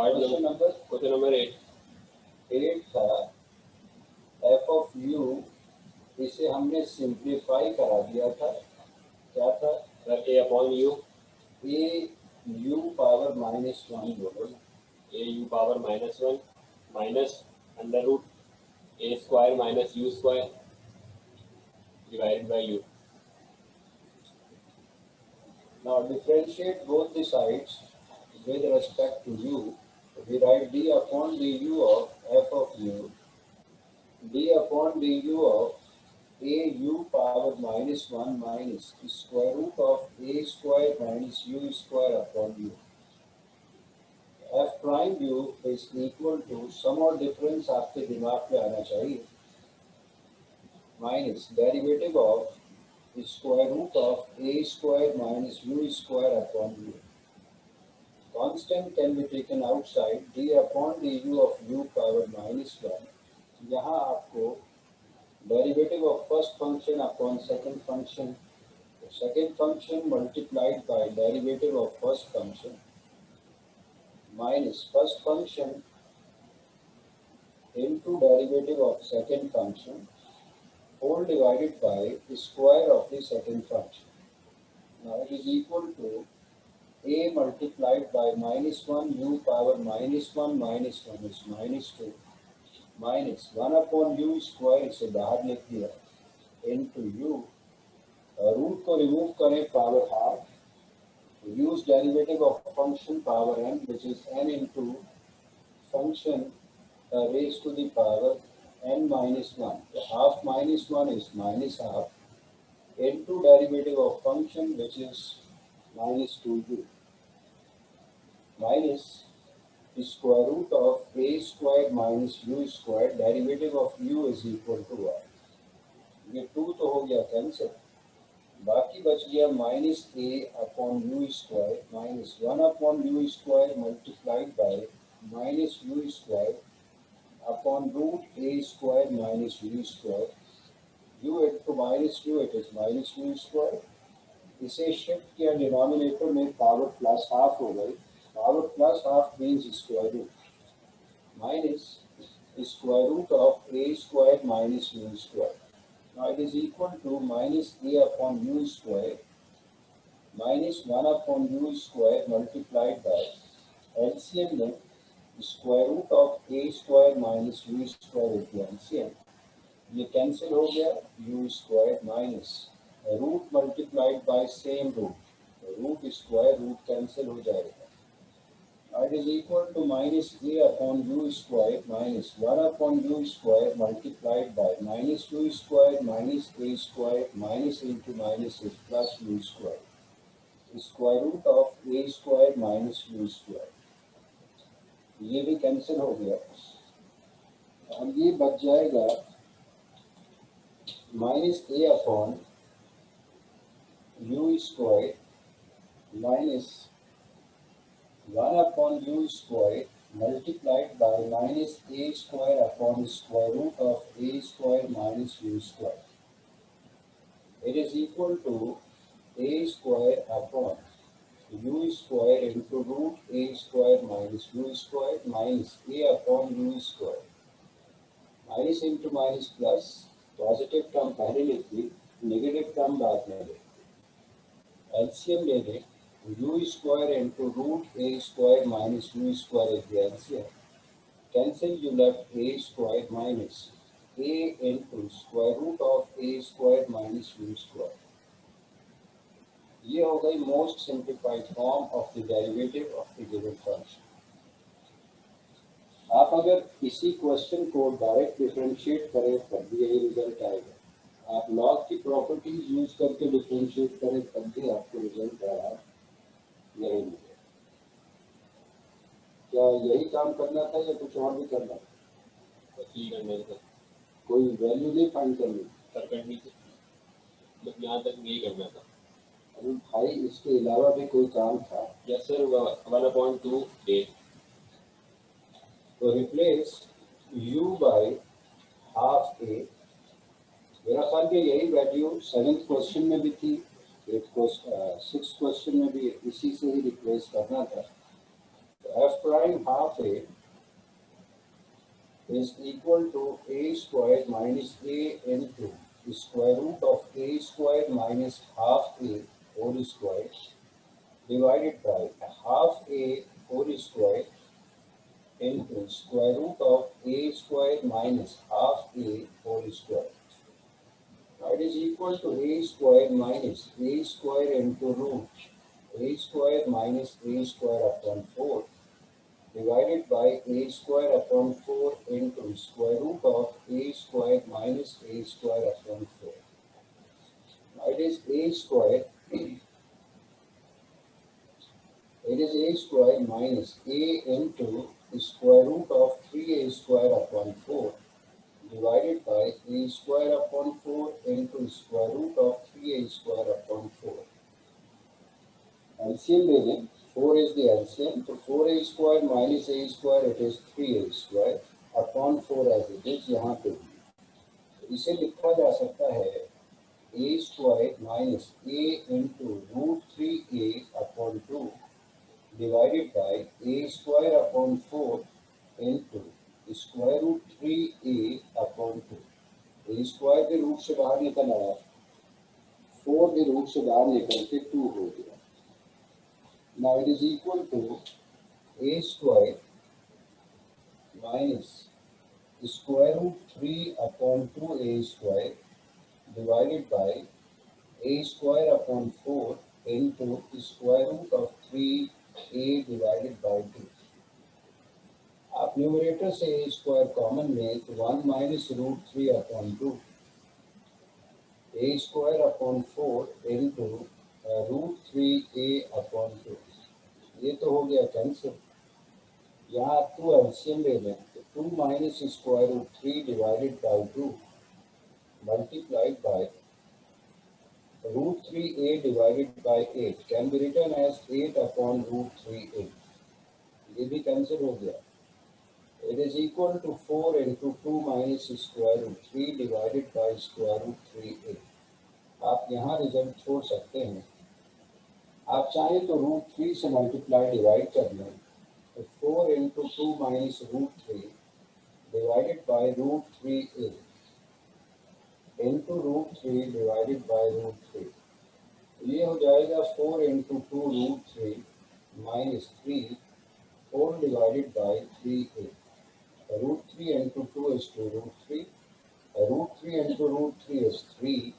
Question number 8 था F of you, इसे हमने सिंप्लीफाई करा दिया था। क्या था? A upon u, a u power -1 बोलो ना, a u power -1 minus under root a square minus u square divided by u. Now differentiate both the sides with respect to u. We write d upon du of f of u, d upon du of a u power -1 minus square root of a square minus u square upon u. f prime u is equal to सम और difference आपके दिमाग पे आना चाहिए, minus derivative of square root of a square minus u square upon u. Constant can be taken outside, d upon du of u power -1. यहाँ आपको derivative of first function upon second function, second function multiplied by derivative of first function minus first function into derivative of second function whole divided by the square of the second function. Now it is equal to a multiplied by -1 u power -1 minus 1 is -2 minus 1 upon u square, इसे बाहर लिख दिया, into u, root को remove करें power half, use derivative of function power n which is n into function raised to the power n minus 1. So half minus 1 is minus half into derivative of function which is minus 2u minus the square root of a square minus u square, derivative of u is equal to 1. ये 2 तो हो गया cancel, बाकी बच गया minus a upon u square minus 1 upon u square multiplied by minus u square upon root a square minus u square, u into minus u, it is minus u square. इसे shift किया denominator में, power plus half हो गई, power plus half means square root minus square root of a square minus u square. Now it is equal to minus a upon u square minus 1 upon u square multiplied by LCM में square root of a square minus u square LCM, ये cancel हो गया, u square minus root multiplied by same root, root square root cancel हो जाएगा, it is equal to minus a upon u square minus 1 upon u square multiplied by minus u square minus a square minus into minus is plus u square, square root of a square minus u square, ये भी cancel हो गया और ये बच जाएगा minus a upon u square minus 1 upon u square multiplied by minus a square upon square root of a square minus u square, it is equal to a square upon u square into root a square minus u square minus a upon u square, minus into minus plus, positive term पहले लिख दी, negative term बाद में लिख दी, LCM ले लें, u square into root a square minus u square is the LCM, cancel you left a square minus a into square root of a square minus u square. ये हो गई most simplified form of the derivative of the given function. आप अगर इसी question को direct differentiate करें तब भी यही रिजल्ट आएगा, आप लॉग की प्रॉपर्टीज यूज करके डिफरेंशिएट करें तब भी आपको रिजल्ट आएगा यही मिलेगा। क्या यही काम करना था या कुछ और भी करना था? कोई वैल्यू नहीं फाइंड करनी थी, मतलब यहाँ तक यही करना था भाई, इसके अलावा भी कोई काम था? यस सर, 1/2 a, तो replace u by half a, मेरा ख्याल में यही वैल्यू 7th क्वेश्चन में भी थी, 6th क्वेश्चन में भी इसी से ही रिप्लेस करना था, तो f prime half a is equal to a squared minus a into the square root of a squared minus half a whole squared divided by half a whole squared into square root of a squared minus half a whole squared. Now it is equal to a squared minus a squared into root a squared minus a squared upon 4 divided by a squared upon 4 into square root of a squared minus a squared upon 4. Now it is a squared, it is a squared minus a into the square root of 3a squared upon 4 divided by a square upon 4 into square root of 3a square upon 4. LCM ले लें, 4 is the LCM, तो 4a square minus a square it is 3a square upon 4 as it is यहाँ पे भी इसे लिखा जा सकता है a square minus a into root 3a upon 2 divided by a square upon 4 into square root 3a upon 2. a square के root से बाहर निकल आया, 4 के रूट से बाहर निकल के 2 हो गया. Now it is equal to a square minus square root 3 upon 2a square divided by a square upon 4 into square root of 3a divided by 2. आप न्यूमरेटर से a स्क्वायर कॉमन में तो 1 minus root 3 upon 2 a square upon 4 into root 3a upon 2. ये तो हो गया cancel. यहाँ आप 2 एलसीएम ले लें तो 2 minus square root 3 divided by 2 multiplied by root 3a divided by 8 can be written as 8 upon root 3a. ये भी कैंसिल हो गया. It is equal to 4 into 2 minus square root 3 divided by square root 3a. आप यहाँ result छोड़ सकते हैं. आप चाहें तो रूट 3 से मल्टीप्लाई डिवाइड कर लें तो 4 into 2 minus root 3 divided by root 3a into root 3 divided by root 3. ये हो जाएगा 4 into 2 root 3 minus 3 4 divided by 3a. Root 3 into 2 is 2 root 3. Root 3 into root 3 is 3.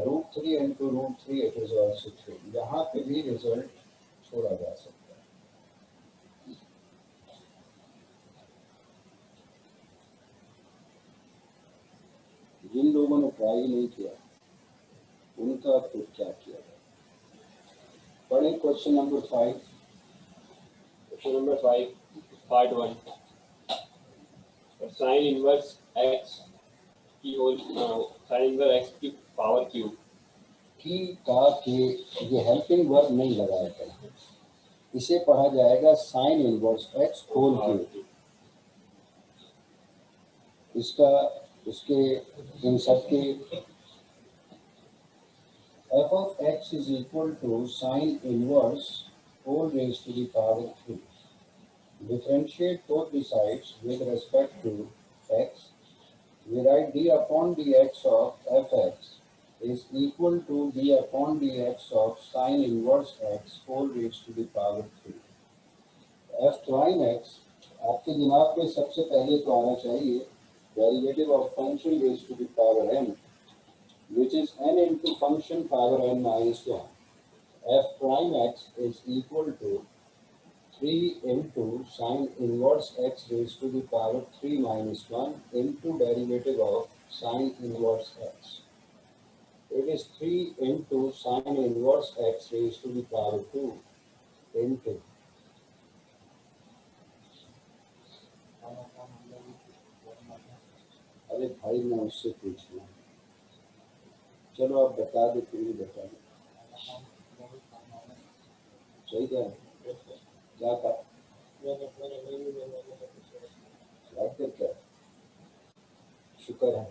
Root 3 into root 3 it is also 3. यहाँ पे भी result छोड़ा जा सकता है. जिन लोगों ने ट्राई नहीं किया उनका फिर क्या किया जाए. पढ़े question number 5. Question number 5, part 1. Sin inverse x की होल sin inverse x की पावर क्यूब की का के ये हेल्पिंग वर्ब नहीं लगाया था. इसे पढ़ा जाएगा sine inverse x whole cube. इसका उसके इन सब के f of x is equal to sin inverse whole raised to the power 3. Differentiate both the sides with respect to x. We write d upon dx of fx is equal to d upon dx of sin inverse x whole raised to the power 3. f prime x आपके दिमाग में सबसे पहले तो आना चाहिए derivative of function raised to the power n, which is n into function power n minus 1. f prime x is equal to 3 into sin inverse x raised to the power 3 minus 1 into derivative of sin inverse x. It is 3 into sin inverse x raised to the power 2 into अरे भाई मैं उससे पूछ लूँ. चलो आप बता दो फिर भी बता दो. सही क्या है? क्या था? क्या शुक्र है.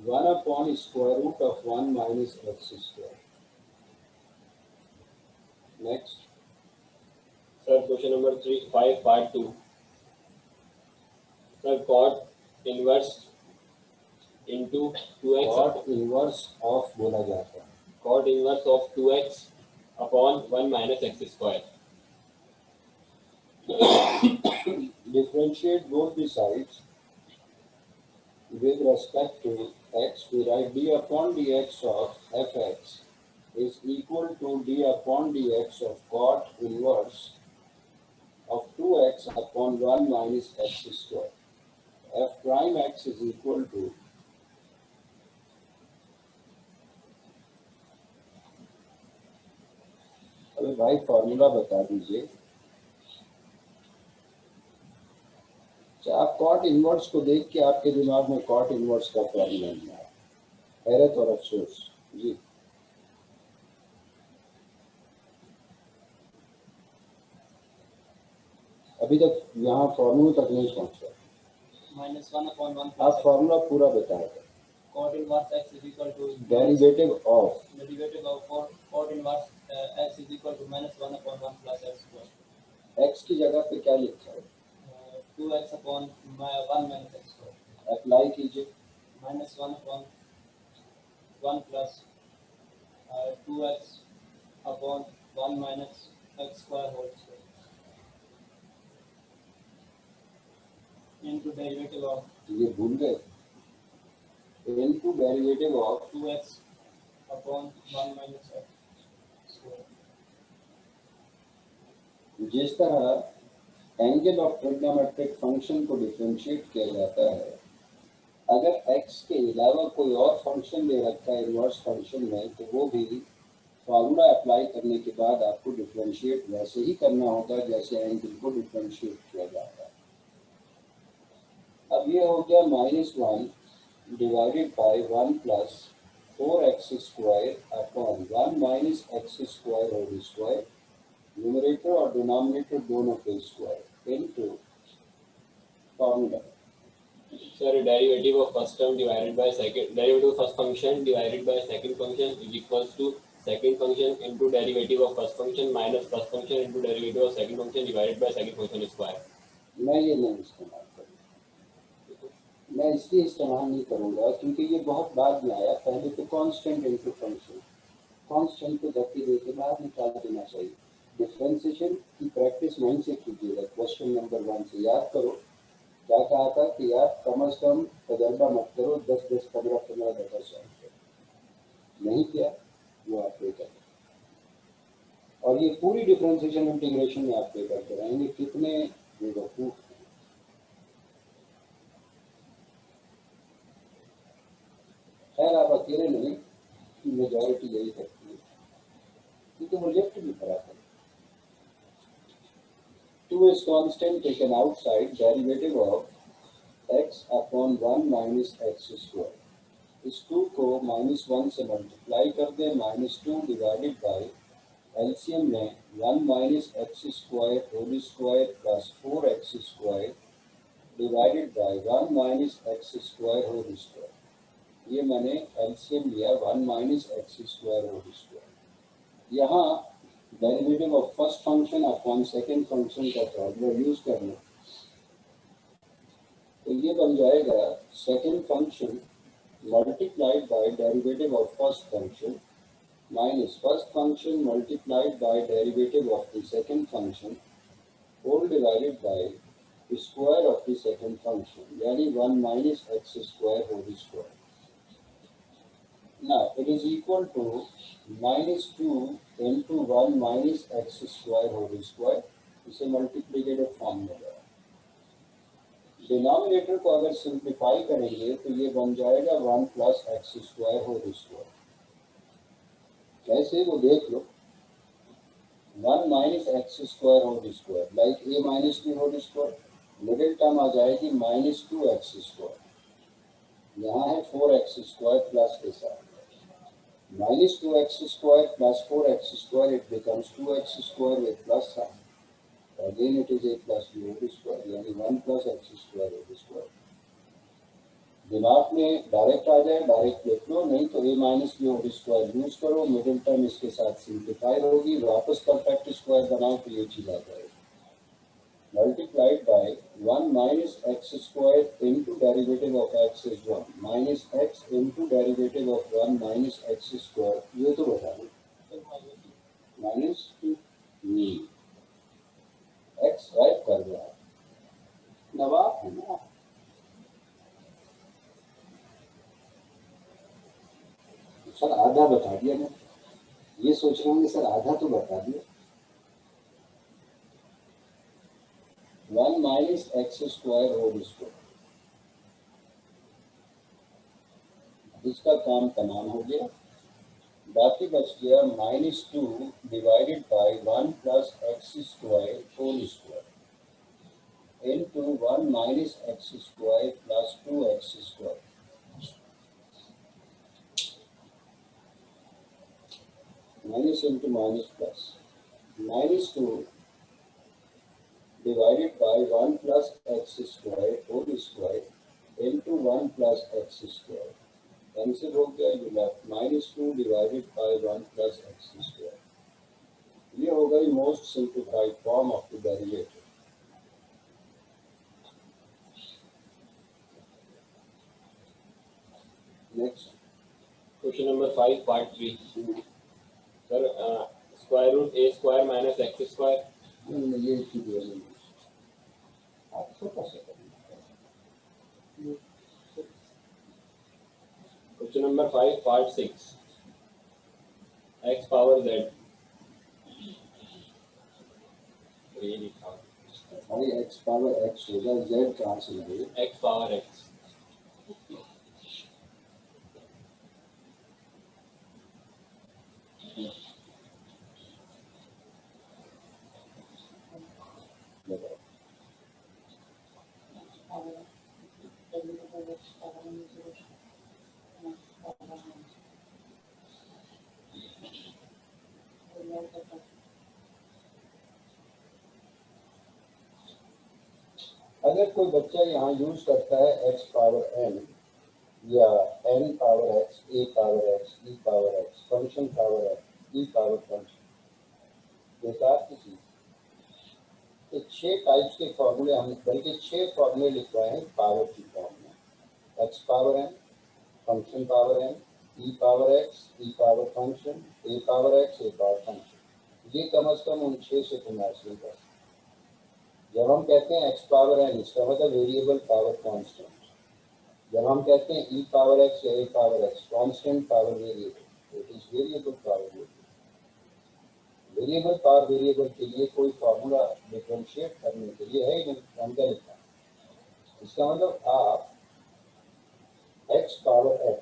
1 upon square root of 1 minus x square. Next. Sir question number 5 part 2. Sir, cot inverse into 2x. cot inverse of बोला जाता है. Cot inverse of 2x upon 1 minus x square. Differentiate both the sides with respect to x to write d upon dx of fx is equal to d upon dx of cot inverse of 2x upon 1 minus x square. F prime x is equal to अबे भाई formula बता दीजिए. आप cot inverse को देख के आपके दिमाग में कॉट इनवर्स का फॉर्मूला नहीं आया. हैरत और अफसोस जी. अभी तक यहाँ फॉर्मूला तक नहीं पहुँचा. -1 upon 1 आप फॉर्मूला पूरा बताएं. cot inverse x is equal to derivative of cot inverse x is equal to -1 upon 1 plus x square. x की जगह पे क्या लिखा है? 2x upon 1 minus x square. Apply कीजिए. -1 upon 1 plus 2x upon 1 minus x square whole square into derivative of ये भूल गए. Into derivative of 2x upon 1 minus x square. जिस तरह एंगल ऑफ ट्रिग्नोमेट्रिक फंक्शन को डिफरेंशिएट किया जाता है, अगर x के अलावा कोई और फंक्शन ले रखा है इनवर्स फंक्शन में, तो वो भी फॉर्मूला अप्लाई करने के बाद आपको डिफरेंशिएट वैसे ही करना होगा जैसे एंगल को डिफरेंशिएट किया जाता है. अब ये हो गया -1 divided by 1 plus 4x square upon 1 minus x square whole square, numerator और डिनोमिनेटर दोनों के square into formula. Sir, derivative of first term divided by second, derivative of first function divided by second function is equals to second function into derivative of first function minus first function into derivative of second function divided by second function square. मैं ये नहीं इस्तेमाल करूँगा. मैं इसलिए इस्तेमाल नहीं करूँगा क्योंकि ये बहुत बाद में आया. पहले तो कांस्टेंट इनटू फंक्शन, कांस्टेंट को धक्के दे के बाद निकाल देना चाहिए. डिफरेंशिएशन की प्रैक्टिस वहीं से कीजिएगा. क्वेश्चन नंबर 1 से याद करो क्या कहा था कि यार कम से कम तजर्बा मत करो, 10-10, 15-15 दफा सॉल्व करो. नहीं किया वो आप पे करें. और ये पूरी डिफरेंशिएशन इंटीग्रेशन में आप पे करते रहेंगे. कितने बेवकूफ हैं. खैर आप अकेले नहीं, मेजॉरिटी यही करती है क्योंकि वो लेफ्ट भी खराब है. 2 is constant taken outside, derivative of x upon 1 minus x square. इस 2 को -1 से मल्टीप्लाई कर दें. -2 डिवाइडेड बाई एलसीएम में 1 minus x square whole square plus 4x square divided by 1 minus x square whole square. ये मैंने एलसीएम लिया 1 minus x square whole square. यहाँ derivative of first function upon second function का formula use करना, तो ये बन जाएगा second function multiplied by derivative of first function minus first function multiplied by derivative of the second function whole divided by square of the second function, यानी 1 minus x square whole square. Now it is equal to -2 into 1 minus x square whole square. इसे multiplicative form में है. Denominator को अगर simplify करेंगे तो ये बन जाएगा 1 plus x square whole square. कैसे वो देख लो. 1 minus x square whole square like a minus b whole square. Middle term आ जाएगी -2x स्क्वायर. यहाँ है 4x स्क्वायर प्लस के साथ -2x square plus 4x square, it becomes 2x square with plus sign. Again it is a plus b whole square, यानी 1 plus x square whole square. दिमाग में direct आ जाए direct लिख लो, नहीं तो a minus b whole square use करो. Middle term इसके साथ सिंप्लीफाई होगी, वापस परफेक्ट स्क्वायर बनाओ तो ये चीज आ जाएगी. multiplied by 1 minus x square into derivative of x is 1 minus x into derivative of 1 minus x square, ये तो बता दो माइनस टू एक्स राइट कर रहा है नवाब है ना। सर आधा बता दिया मैं, ये सोच रहा हूँ कि सर आधा तो बता दिया। 1 minus x square whole square, इसका काम तमाम हो गया। बाकी बच गया -2 divided by 1 plus x square whole square into 1 minus x square plus 2x square. Minus into minus plus, -2 divided by 1 plus x square whole square into 1 plus x square. Cancel हो गया, you left -2 divided by 1 plus x square. ये हो गई most simplified form of the derivative. Next question number 5 part 3 sir, square root a square minus x square, ये चीज आप छोटा सा question number 5 part 6 x power z, ये लिखा भाई x पावर x होगा, z कहाँ से लगे? x power x। अगर कोई बच्चा यहाँ यूज करता है x पावर n या n power x, a power x, e power x, function power x, e power function, बेकार की चीज। तो 6 टाइप्स के फॉर्मूले हम, बल्कि 6 फॉर्मूले लिखवाए हैं पावर की फॉर्म में। x power n, function power n, e power x, e power function, a power x, a power function. ये कम से कम उन 6 से तुम हासिल कर। जब हम कहते हैं x पावर n, इसका मतलब वेरिएबल पावर कांस्टेंट। जब हम कहते हैं e पावर x या a power x, constant power variable, it is variable power variable. Variable power variable के लिए कोई फॉर्मूला डिफरेंशिएट करने के लिए है ही नहीं, हम क्या लिखा। इसका मतलब आप x पावर x,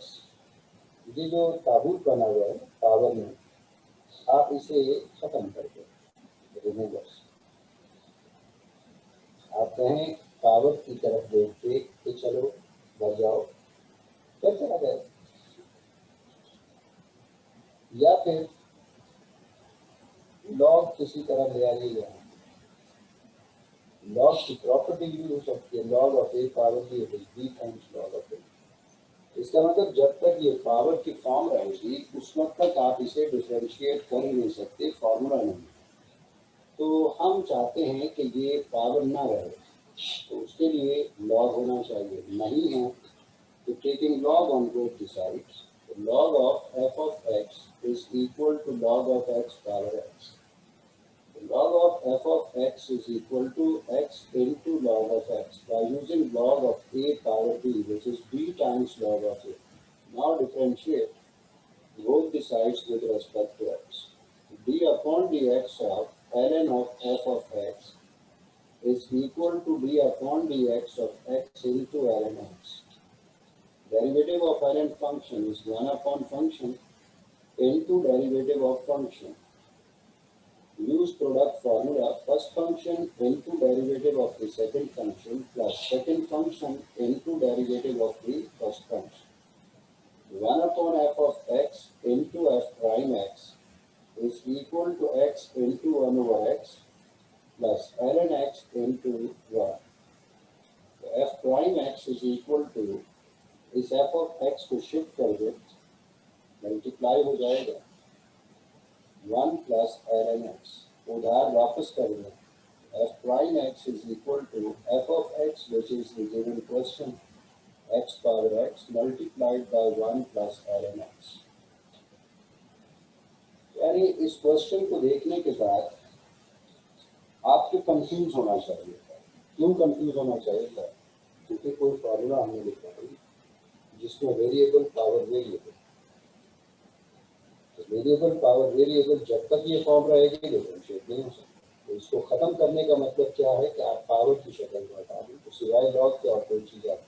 ये जो ताबूत बना हुआ है पावर में, आप इसे खत्म कर दो, रिमूवर्स। आप कहें पावर की तरफ देखते कि चलो बढ़ जाओ, फिर चला जाए। या फिर लॉग किसी तरह ले आइएगा, लॉग की प्रॉपर्टी भी हो सकती है, log of a power b times log of a. इसका मतलब जब तक ये पावर की फॉर्म रहेगी उस वक्त तक आप इसे डिफरेंशिएट कर ही नहीं सकते, फॉर्मूला नहीं। तो हम चाहते हैं कि ये पावर ना रहे, तो उसके लिए लॉग होना चाहिए, नहीं है तो taking log on both sides, log of f of x is equal to log of x power x. Log of f of x is equal to x into log of x by using log of a power b, which is b times log of a. Now differentiate both the sides with respect to x. d upon dx of ln of f of x is equal to d upon dx of x into ln x. Derivative of ln function is 1 upon function into derivative of function. Use product formula, first function into derivative of the second function plus second function into derivative of the first function. 1 upon f of x into f prime x is equal to x into 1 over x plus ln x into 1. So f prime x is equal to, इस f of x को shift कर दो, multiply हो जाएगा 1 plus ln x, उधार वापस कर दो f prime x is equal to f of x, which is the given question, x power x multiplied by 1 plus ln x। यानी इस क्वेश्चन को देखने के बाद आपको कंफ्यूज होना चाहिए था। क्यों कंफ्यूज होना चाहिए था? क्योंकि कोई फॉर्मूला हमने लिखा है जिसमें वेरिएबल पावर वेरिएबल, तो वेरिएबल पावर वेरिएबल जब तक ये फॉर्म रहेगी डिफरेंशिएट नहीं हो सकता। तो इसको खत्म करने का मतलब क्या है कि आप पावर की शक्ल में हटा दें, तो सिवाय लॉग के और कोई चीज आप